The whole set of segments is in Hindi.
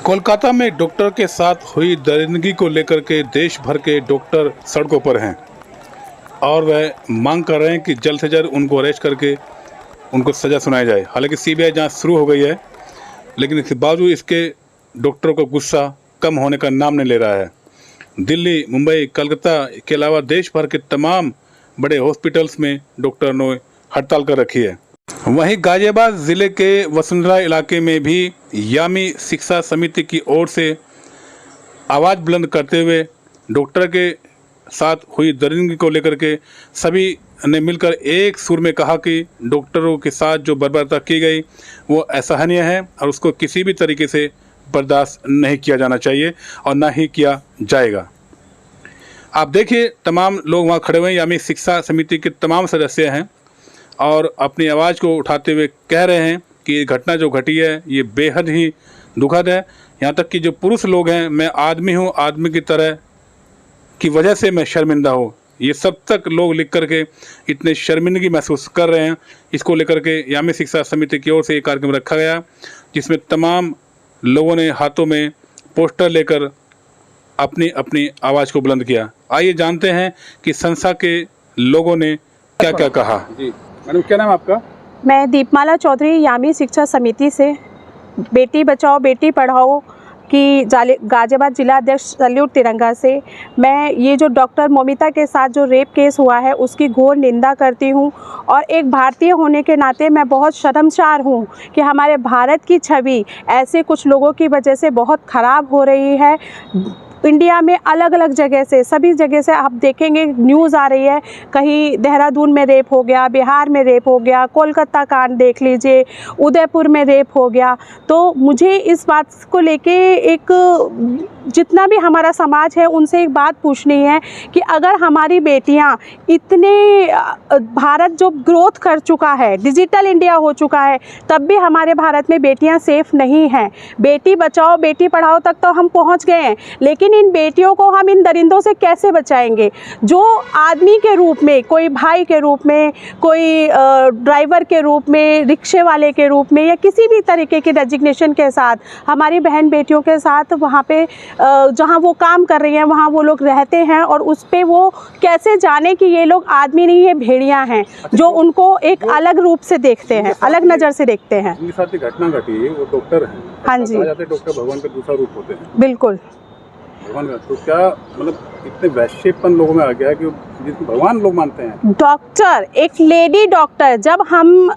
कोलकाता में डॉक्टर के साथ हुई दरिंदगी को लेकर के देश भर के डॉक्टर सड़कों पर हैं और वह मांग कर रहे हैं कि जल्द से जल्द उनको अरेस्ट करके उनको सज़ा सुनाई जाए। हालांकि सीबीआई जांच शुरू हो गई है, लेकिन इसके बावजूद इसके डॉक्टरों का गुस्सा कम होने का नाम नहीं ले रहा है। दिल्ली, मुंबई, कलकत्ता के अलावा देश भर के तमाम बड़े हॉस्पिटल्स में डॉक्टरों ने हड़ताल कर रखी है। वहीं गाजियाबाद ज़िले के वसुंधरा इलाके में भी यामी शिक्षा समिति की ओर से आवाज़ बुलंद करते हुए डॉक्टर के साथ हुई दरिंदगी को लेकर के सभी ने मिलकर एक सुर में कहा कि डॉक्टरों के साथ जो बर्बरता की गई वो असहनीय है और उसको किसी भी तरीके से बर्दाश्त नहीं किया जाना चाहिए और ना ही किया जाएगा। आप देखिए, तमाम लोग वहाँ खड़े हुए हैं, यामी शिक्षा समिति के तमाम सदस्य हैं और अपनी आवाज़ को उठाते हुए कह रहे हैं कि ये घटना जो घटी है ये बेहद ही दुखद है। यहाँ तक कि जो पुरुष लोग हैं, मैं आदमी हूँ, आदमी की तरह की वजह से मैं शर्मिंदा हूँ, ये सब तक लोग लिख करके इतने शर्मिंदगी महसूस कर रहे हैं। इसको लेकर के यामी शिक्षा समिति की ओर से एक कार्यक्रम रखा गया जिसमें तमाम लोगों ने हाथों में पोस्टर लेकर अपनी अपनी आवाज़ को बुलंद किया। आइए जानते हैं कि संस्था के लोगों ने क्या क्या कहा। जी मैडम, क्या नाम आपका? मैं दीपमाला चौधरी, यामी शिक्षा समिति से बेटी बचाओ बेटी पढ़ाओ की गाजियाबाद जिला अध्यक्ष सैल्यूट तिरंगा से मैं ये जो डॉक्टर मोमिता के साथ जो रेप केस हुआ है उसकी घोर निंदा करती हूँ और एक भारतीय होने के नाते मैं बहुत शर्मसार हूँ कि हमारे भारत की छवि ऐसे कुछ लोगों की वजह से बहुत ख़राब हो रही है। इंडिया में अलग अलग जगह से, सभी जगह से आप देखेंगे न्यूज़ आ रही है, कहीं देहरादून में रेप हो गया, बिहार में रेप हो गया, कोलकाता कांड देख लीजिए, उदयपुर में रेप हो गया। तो मुझे इस बात को लेके एक जितना भी हमारा समाज है उनसे एक बात पूछनी है कि अगर हमारी बेटियां इतने भारत जो ग्रोथ कर चुका है, डिजिटल इंडिया हो चुका है, तब भी हमारे भारत में बेटियां सेफ नहीं हैं। बेटी बचाओ बेटी पढ़ाओ तक तो हम पहुंच गए हैं, लेकिन इन बेटियों को हम इन दरिंदों से कैसे बचाएंगे? जो आदमी के रूप में, कोई भाई के रूप में, कोई ड्राइवर के रूप में, रिक्शे वाले के रूप में या किसी भी तरीके की डेजिग्नेशन के साथ हमारी बहन बेटियों के साथ वहाँ पे जहाँ वो काम कर रही हैं वहाँ वो लोग रहते हैं और उस पे वो कैसे जाने कि ये लोग आदमी नहीं, ये भेड़िया हैं जो उनको एक अलग रूप से देखते हैं, अलग नज़र से देखते हैं। जिनके साथ घटना घटी है वो डॉक्टर हैं। हाँ जी, डॉक्टर भगवान का दूसरा रूप होते हैं। बिल्कुल। भगवान का तो क्या मतलब इतने वैश्यपन लोगों में आ गया है कि जिसको भगवान लोग मानते हैं। डॉक्टर, एक लेडी डॉक्टर, जब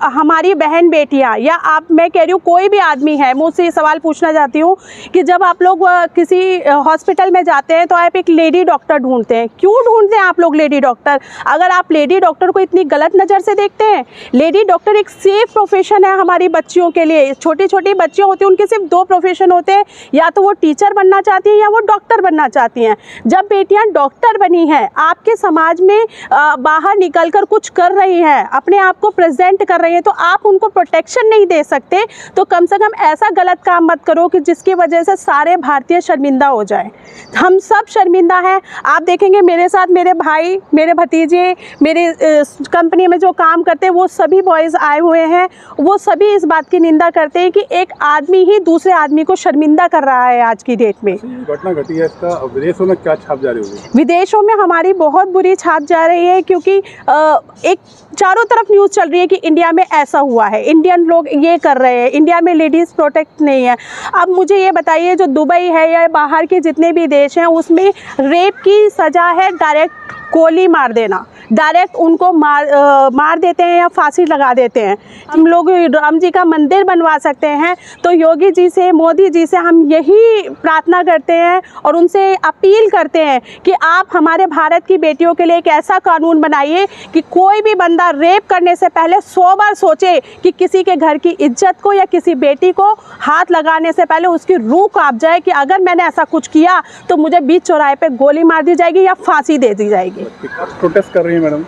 हमारी बहन बेटियां या आप, मैं कह रही हूँ कोई भी आदमी है, मैं उससे सवाल पूछना चाहती हूँ कि जब आप लोग किसी हॉस्पिटल में जाते हैं तो आप एक लेडी डॉक्टर ढूंढते हैं। क्यों ढूंढते हैं आप लोग लेडी डॉक्टर? अगर आप लेडी डॉक्टर को इतनी गलत नज़र से देखते हैं, लेडी डॉक्टर एक सेफ प्रोफेशन है हमारी बच्चियों के लिए। छोटी छोटी बच्चियाँ होती हैं, उनके सिर्फ दो प्रोफेशन होते हैं, या तो वो टीचर बनना चाहती हैं या वो डॉक्टर बनना चाहती हैं। जब बेटियाँ डॉक्टर बनी हैं, आपके समाज में बाहर निकलकर कुछ कर रही हैं, अपने आप को प्रेजेंट कर रही हैं, तो आप उनको प्रोटेक्शन नहीं दे सकते? तो कम से कम ऐसा गलत काम मत करो कि जिसकी वजह से सारे भारतीय शर्मिंदा हो जाएं। हम सब शर्मिंदा हैं। आप देखेंगे मेरे साथ मेरे भाई, मेरे भतीजे, मेरे कंपनी में जो काम करते हैं वो सभी बॉयज़ आए हुए हैं। वो सभी इस बात की निंदा करते हैं कि एक आदमी ही दूसरे आदमी को शर्मिंदा कर रहा है आज की डेट में। घटना घटी है, इसका विदेशों में क्या छाप जा रही होगी? विदेशों में हमारी बहुत बुरी छाप जा रही है, क्योंकि एक चारों तरफ न्यूज़ चल रही है कि इंडिया में ऐसा हुआ है, इंडियन लोग ये कर रहे हैं, इंडिया में लेडीज़ प्रोटेक्ट नहीं है। अब मुझे ये बताइए, जो दुबई है या बाहर के जितने भी देश हैं उसमें रेप की सज़ा है डायरेक्ट गोली मार देना, डायरेक्ट उनको मार देते हैं या फांसी लगा देते हैं। हम लोग राम जी का मंदिर बनवा सकते हैं, तो योगी जी से, मोदी जी से हम यही प्रार्थना करते हैं और उनसे अपील करते हैं कि आप हमारे भारत की बेटियों के लिए एक ऐसा कानून बनाइए कि कोई भी बंदा रेप करने से पहले 100 बार सोचे कि किसी के घर की इज्जत को या किसी बेटी को हाथ लगाने से पहले उसकी रूह कांप जाए कि अगर मैंने ऐसा कुछ किया तो मुझे बीच चौराहे पे गोली मार दी जाएगी या फांसी दे दी जाएगी। प्रोटेस्ट कर रही है मैडम,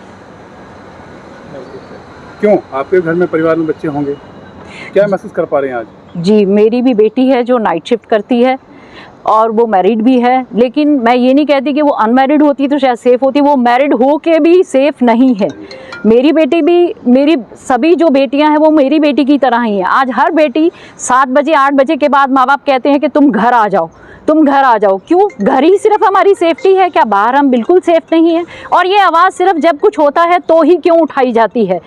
क्यों? आपके घर में परिवार में बच्चे होंगे, क्या महसूस कर पा रहे हैं आज? जी, मेरी भी बेटी है जो नाइट शिफ्ट करती है। और वो मैरिड भी है। लेकिन मैं ये नहीं कहती कि वो अनमैरिड होती तो शायद सेफ़ होती, वो मैरिड हो के भी सेफ़ नहीं है। मेरी बेटी भी, मेरी सभी जो बेटियां हैं वो मेरी बेटी की तरह ही हैं। आज हर बेटी 7 बजे 8 बजे के बाद माँ बाप कहते हैं कि तुम घर आ जाओ, तुम घर आ जाओ। क्यों? घर ही सिर्फ हमारी सेफ्टी है क्या? बाहर हम बिल्कुल सेफ़ नहीं है। और ये आवाज़ सिर्फ जब कुछ होता है तो ही क्यों उठाई जाती है?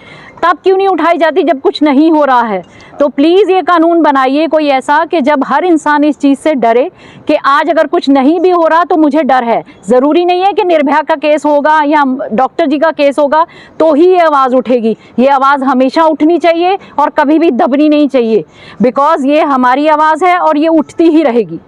तब क्यों नहीं उठाई जाती जब कुछ नहीं हो रहा है? तो प्लीज़ ये कानून बनाइए कोई ऐसा कि जब हर इंसान इस चीज़ से डरे कि आज अगर कुछ नहीं भी हो रहा तो मुझे डर है। ज़रूरी नहीं है कि निर्भया का केस होगा या डॉक्टर जी का केस होगा तो ही ये आवाज़ उठेगी। ये आवाज़ हमेशा उठनी चाहिए और कभी भी दबनी नहीं चाहिए, बिकॉज़ ये हमारी आवाज़ है और ये उठती ही रहेगी।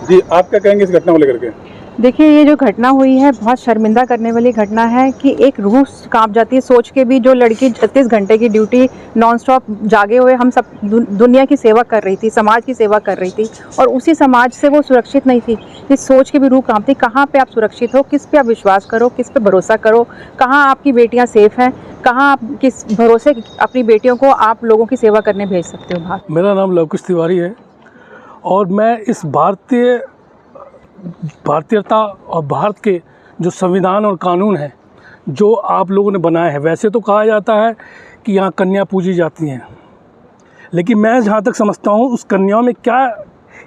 जी, आप क्या कहेंगे इस घटना को लेकर के? देखिए, ये जो घटना हुई है बहुत शर्मिंदा करने वाली घटना है कि एक रूह कांप जाती है सोच के भी। जो लड़की 36 घंटे की ड्यूटी नॉन स्टॉप जागे हुए हम सब दुनिया की सेवा कर रही थी, समाज की सेवा कर रही थी, और उसी समाज से वो सुरक्षित नहीं थी। इस सोच के भी रूह कांपती, कहाँ पे आप सुरक्षित हो, किस पे आप विश्वास करो, किस पे भरोसा करो, कहाँ आपकी बेटियाँ सेफ़ हैं, कहाँ आप किस भरोसे अपनी बेटियों को आप लोगों की सेवा करने भेज सकते हो बाहर। मेरा नाम लवकुश तिवारी है और मैं इस भारतीयता और भारत के जो संविधान और कानून हैं जो आप लोगों ने बनाए हैं, वैसे तो कहा जाता है कि यहाँ कन्या पूजी जाती हैं, लेकिन मैं जहाँ तक समझता हूँ उस कन्याओं में क्या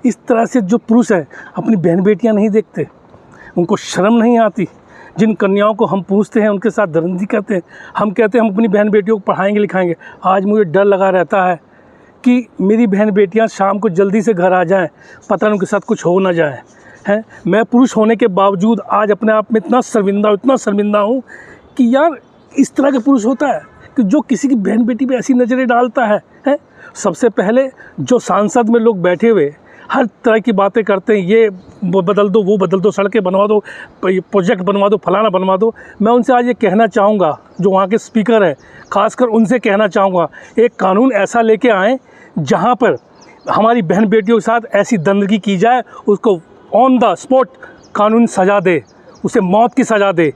इस तरह से जो पुरुष है अपनी बहन बेटियाँ नहीं देखते, उनको शर्म नहीं आती। जिन कन्याओं को हम पूछते हैं उनके साथ दरिंदगी करते हैं, हम कहते हैं हम अपनी बहन बेटियों को पढ़ाएंगे लिखाएंगे। आज मुझे डर लगा रहता है कि मेरी बहन बेटियाँ शाम को जल्दी से घर आ जाएं, पता नहीं उनके साथ कुछ हो ना जाए। हैं, मैं पुरुष होने के बावजूद आज अपने आप में इतना शर्मिंदा हूँ कि यार इस तरह के पुरुष होता है कि जो किसी की बहन बेटी पे ऐसी नज़रें डालता है। हैं, सबसे पहले जो सांसद में लोग बैठे हुए हर तरह की बातें करते हैं, ये बदल दो, वो बदल दो, सड़कें बनवा दो, प्रोजेक्ट बनवा दो, फलाना बनवा दो। मैं उनसे आज ये कहना चाहूँगा, जो वहाँ के स्पीकर हैं ख़ासकर उनसे कहना चाहूँगा, एक कानून ऐसा लेके आएँ जहाँ पर हमारी बहन बेटियों के साथ ऐसी दंदगी की जाए, उसको ऑन द स्पॉट कानून सज़ा दे, उसे मौत की सज़ा दे।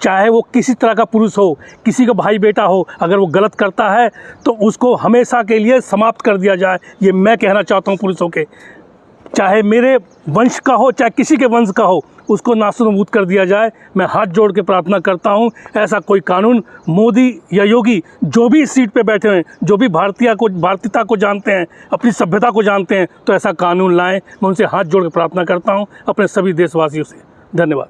चाहे वो किसी तरह का पुरुष हो, किसी का भाई बेटा हो, अगर वो गलत करता है तो उसको हमेशा के लिए समाप्त कर दिया जाए। ये मैं कहना चाहता हूँ पुरुषों के, चाहे मेरे वंश का हो चाहे किसी के वंश का हो, उसको नासूरबूद कर दिया जाए। मैं हाथ जोड़ के प्रार्थना करता हूँ ऐसा कोई कानून मोदी या योगी जो भी इस सीट पे बैठे हैं, जो भी भारतीयता को जानते हैं, अपनी सभ्यता को जानते हैं, तो ऐसा कानून लाएं। मैं उनसे हाथ जोड़ के प्रार्थना करता हूँ अपने सभी देशवासियों से। धन्यवाद।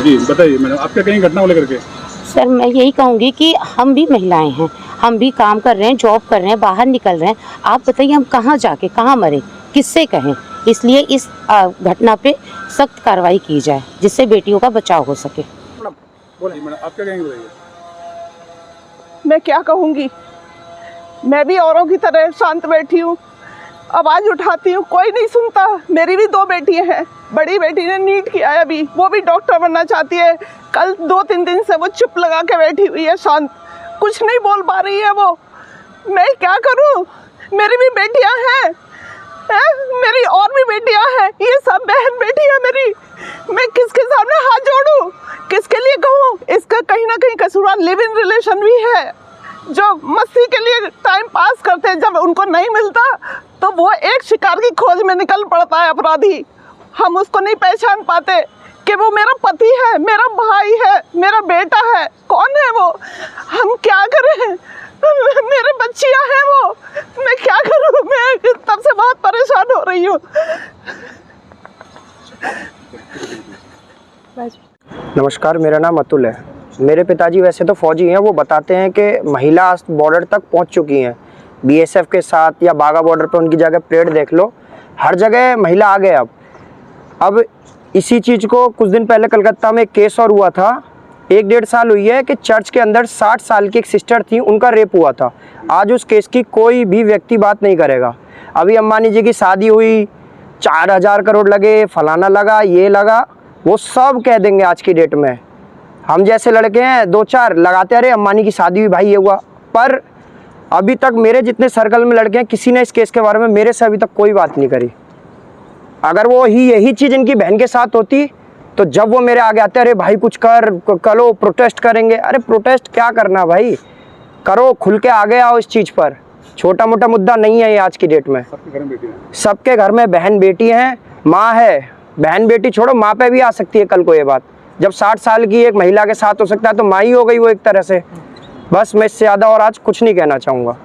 जी बताइए मैडम, आप क्या कहेंगे घटना को लेकर के? सर, मैं यही कहूँगी कि हम भी महिलाएं हैं, हम भी काम कर रहे हैं, जॉब कर रहे हैं, बाहर निकल रहे हैं। आप बताइए हम कहाँ जाके कहाँ मरे, किससे कहें? इसलिए इस घटना पे सख्त कार्रवाई की जाए जिससे बेटियों का बचाव हो सके। बोलिए मैडम, आप क्या कहेंगे बताइए? मैं क्या कहूँगी, मैं भी औरों की तरह शांत बैठी हूँ, आवाज़ उठाती हूँ, कोई नहीं सुनता। मेरी भी 2 बेटियाँ हैं, बड़ी बेटी ने नीट किया है अभी, वो भी डॉक्टर बनना चाहती है। कल 2-3 दिन से वो चुप लगा के बैठी हुई है, शांत, कुछ नहीं बोल पा रही है वो। मैं क्या करूँ? मेरी भी बेटियाँ हैं, मेरी और भी बेटियाँ हैं, ये सब बहन बेटियाँ मेरी। मैं किसके सामने हाथ जोड़ूं, किसके लिए कहूँ? इसका कहीं ना कहीं कसूरवार लिव इन रिलेशन भी है, जो मस्ती के लिए टाइम पास करते हैं। जब उनको नहीं मिलता तो वो एक शिकार की खोज में निकल पड़ता है अपराधी। हम उसको नहीं पहचान पाते कि वो मेरा पति है, मेरा भाई है, मेरा बेटा है, कौन है वो? हम क्या करें? मेरे बच्चियां हैं वो, मैं क्या करूं? मैं तब से बहुत परेशान हो रही हूँ। नमस्कार, मेरा नाम अतुल है। मेरे पिताजी वैसे तो फौजी हैं, वो बताते हैं कि महिला बॉर्डर तक पहुंच चुकी हैं बीएसएफ के साथ, या बागा बॉर्डर पे उनकी जगह परेड देख लो, हर जगह महिला आ गए। अब इसी चीज़ को कुछ दिन पहले कलकत्ता में एक केस और हुआ था, 1-1.5 साल हुई है कि चर्च के अंदर 60 साल की एक सिस्टर थी, उनका रेप हुआ था। आज उस केस की कोई भी व्यक्ति बात नहीं करेगा। अभी अंबानी जी की शादी हुई, 4000 करोड़ लगे, फलाना लगा, ये लगा, वो सब कह देंगे आज की डेट में। हम जैसे लड़के हैं 2-4 लगाते रहे, अंबानी की शादी हुई, भाई ये हुआ। पर अभी तक मेरे जितने सर्कल में लड़के हैं, किसी ने इस केस के बारे में मेरे से अभी तक कोई बात नहीं करी। अगर वो यही चीज़ इनकी बहन के साथ होती तो जब वो मेरे आगे आते, अरे भाई कुछ कर लो, प्रोटेस्ट करेंगे। अरे प्रोटेस्ट क्या करना भाई, करो, खुल के आगे आओ इस चीज़ पर। छोटा मोटा मुद्दा नहीं है ये आज की डेट में। सबके घर में बहन बेटी हैं, माँ है, बहन बेटी छोड़ो माँ पे भी आ सकती है कल को ये बात। जब 60 साल की एक महिला के साथ हो सकता है तो माँ ही हो गई वो एक तरह से। बस मैं इससे ज़्यादा और आज कुछ नहीं कहना चाहूँगा।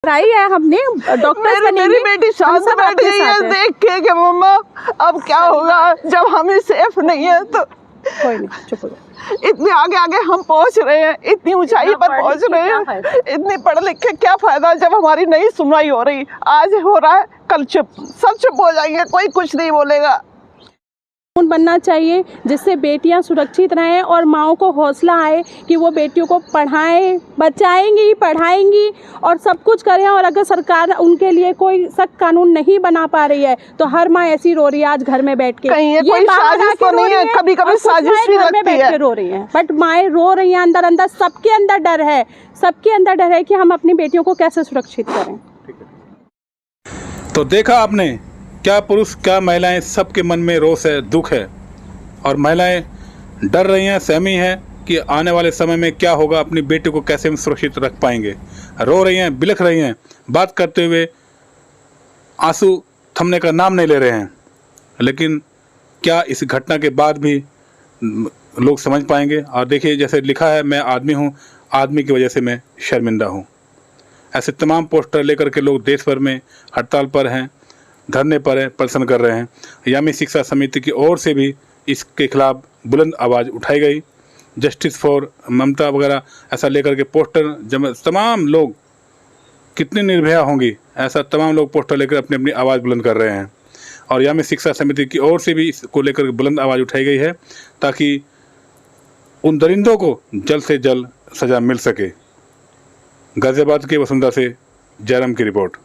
आई है हमने डॉक्टर मेरी बेटी शांत बैठी है देख के मम्मा अब क्या होगा जब हम सेफ नहीं है तो। कोई नहीं, चुप हो जाओ। इतने आगे आगे हम पहुंच रहे हैं, इतनी ऊंचाई पर पहुंच रहे हैं, इतने पढ़ लिख के क्या फायदा जब हमारी नहीं सुनवाई हो रही। आज हो रहा है कल चुप, सब चुप हो जाएंगे, कोई कुछ नहीं बोलेगा। बनना चाहिए जिससे बेटियां सुरक्षित रहें और माँओं को हौसला आए कि वो बेटियों को पढ़ाएं, बचाएंगी, पढ़ाएंगी और सब कुछ करें। और अगर सरकार उनके लिए कोई सख्त कानून नहीं बना पा रही है तो हर माँ ऐसी रो रही है आज घर में बैठ के। ये कोई साजिश तो नहीं है, कभी कभी साजिश भी लगती है। रो रही है, बट माएँ रो रही हैं अंदर अंदर। सबके अंदर डर है, सबके अंदर डर है कि हम अपनी बेटियों को कैसे सुरक्षित करें। तो देखा आपने, क्या पुरुष क्या महिलाएं, सबके मन में रोष है, दुख है और महिलाएं डर रही हैं, सहमी हैं कि आने वाले समय में क्या होगा, अपनी बेटी को कैसे हम सुरक्षित रख पाएंगे। रो रही हैं, बिलख रही हैं, बात करते हुए आंसू थमने का नाम नहीं ले रहे हैं। लेकिन क्या इस घटना के बाद भी लोग समझ पाएंगे? और देखिए जैसे लिखा है, मैं आदमी हूँ, आदमी की वजह से मैं शर्मिंदा हूँ। ऐसे तमाम पोस्टर लेकर के लोग देश भर में हड़ताल पर हैं, धरने पर है, प्रदर्शन कर रहे हैं। यामी शिक्षा समिति की ओर से भी इसके खिलाफ बुलंद आवाज़ उठाई गई। जस्टिस फॉर ममता वगैरह ऐसा लेकर के पोस्टर जब तमाम लोग, कितनी निर्भया होंगी, ऐसा तमाम लोग पोस्टर लेकर अपनी अपनी आवाज़ बुलंद कर रहे हैं। और यामी शिक्षा समिति की ओर से भी इसको लेकर बुलंद आवाज़ उठाई गई है ताकि उन दरिंदों को जल्द से जल्द सज़ा मिल सके। गाज़ियाबाद के वसुंधरा से जयराम की रिपोर्ट।